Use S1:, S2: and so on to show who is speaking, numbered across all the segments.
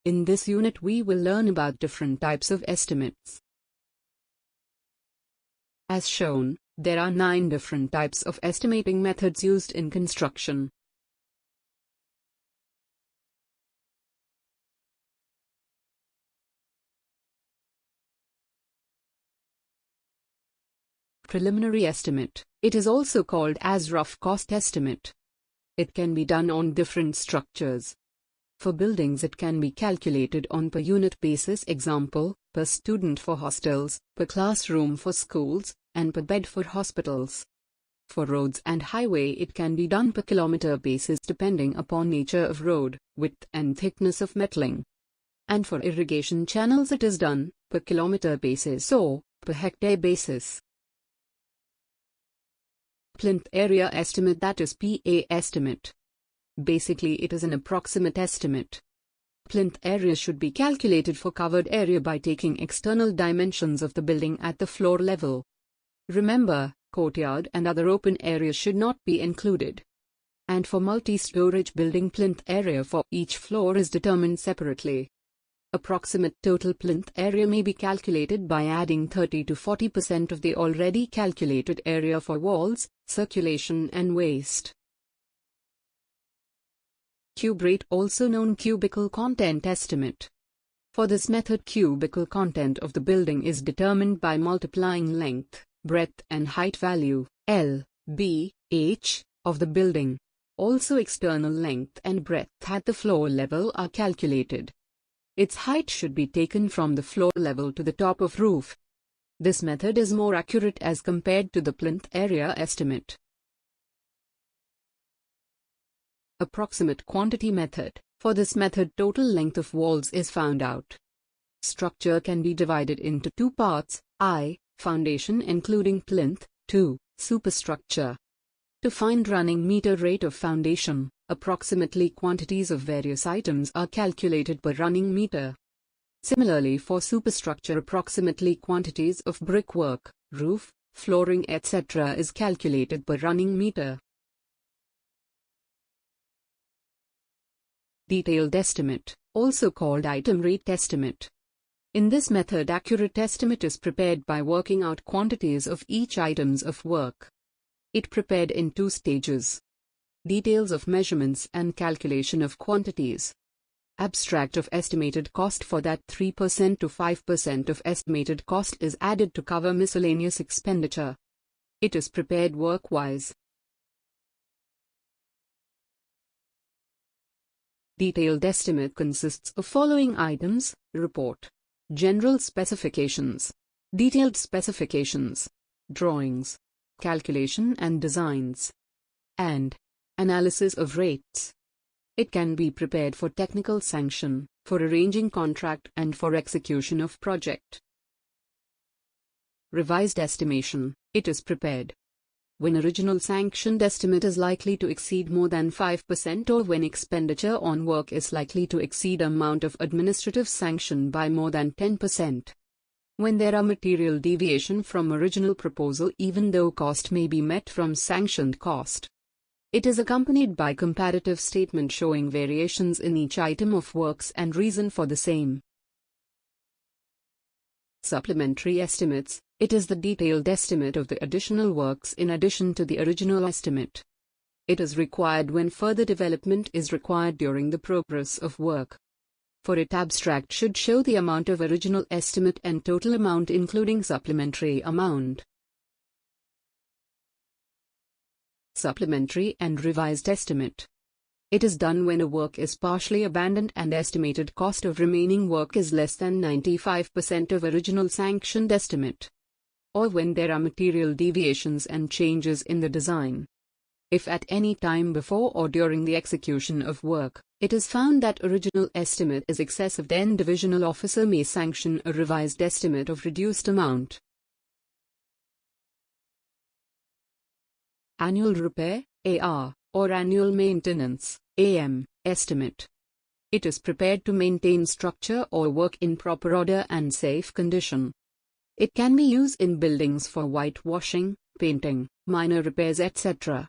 S1: In this unit we will learn about different types of estimates. As shown, there are 9 different types of estimating methods used in construction. Preliminary estimate. It is also called as rough cost estimate. It can be done on different structures. For buildings it can be calculated on per unit basis, example, per student for hostels, per classroom for schools, and per bed for hospitals. For roads and highway it can be done per kilometer basis depending upon nature of road, width and thickness of metaling. And for irrigation channels it is done per kilometer basis or per hectare basis. Plinth area estimate, that is PA estimate. Basically it is an approximate estimate. Plinth area should be calculated for covered area by taking external dimensions of the building at the floor level. Remember, courtyard and other open areas should not be included. And for multi-storage building, plinth area for each floor is determined separately. Approximate total plinth area may be calculated by adding 30 to 40% of the already calculated area for walls, circulation and waste. Cube rate, also known cubical content estimate. For this method, cubical content of the building is determined by multiplying length, breadth and height value, L, B, H, of the building. Also external length and breadth at the floor level are calculated. Its height should be taken from the floor level to the top of roof. This method is more accurate as compared to the plinth area estimate. Approximate quantity method. For this method, total length of walls is found out. Structure can be divided into 2 parts, I, foundation including plinth, 2, superstructure. To find running meter rate of foundation, approximately quantities of various items are calculated per running meter. Similarly, for superstructure, approximately quantities of brickwork, roof, flooring etc. is calculated per running meter. Detailed estimate, also called item rate estimate. In this method, accurate estimate is prepared by working out quantities of each items of work. It prepared in 2 stages. Details of measurements and calculation of quantities. Abstract of estimated cost. For that, 3% to 5% of estimated cost is added to cover miscellaneous expenditure. It is prepared work-wise. Detailed estimate consists of following items: report, general specifications, detailed specifications, drawings, calculation and designs, and analysis of rates. It can be prepared for technical sanction, for arranging contract and for execution of project. Revised estimation. It is prepared when original sanctioned estimate is likely to exceed more than 5% or when expenditure on work is likely to exceed amount of administrative sanction by more than 10%. When there are material deviation from original proposal even though cost may be met from sanctioned cost. It is accompanied by comparative statement showing variations in each item of works and reason for the same. Supplementary estimates. It is the detailed estimate of the additional works in addition to the original estimate. It is required when further development is required during the progress of work. For it, abstract should show the amount of original estimate and total amount including supplementary amount. Supplementary and revised estimate. It is done when a work is partially abandoned and estimated cost of remaining work is less than 95% of original sanctioned estimate, or when there are material deviations and changes in the design. If at any time before or during the execution of work, it is found that original estimate is excessive, then divisional officer may sanction a revised estimate of reduced amount. Annual repair, AR, or annual maintenance, AM, estimate. It is prepared to maintain structure or work in proper order and safe condition. It can be used in buildings for whitewashing, painting, minor repairs etc.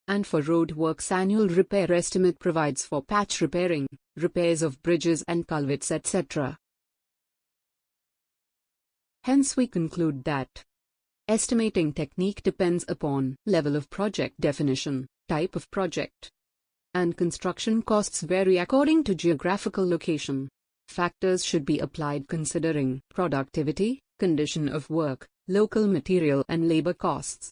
S1: And for road works, annual repair estimate provides for patch repairing, repairs of bridges and culverts, etc. Hence we conclude that estimating technique depends upon level of project definition, type of project, and construction costs vary according to geographical location. Factors should be applied considering productivity, condition of work, local material and labor costs.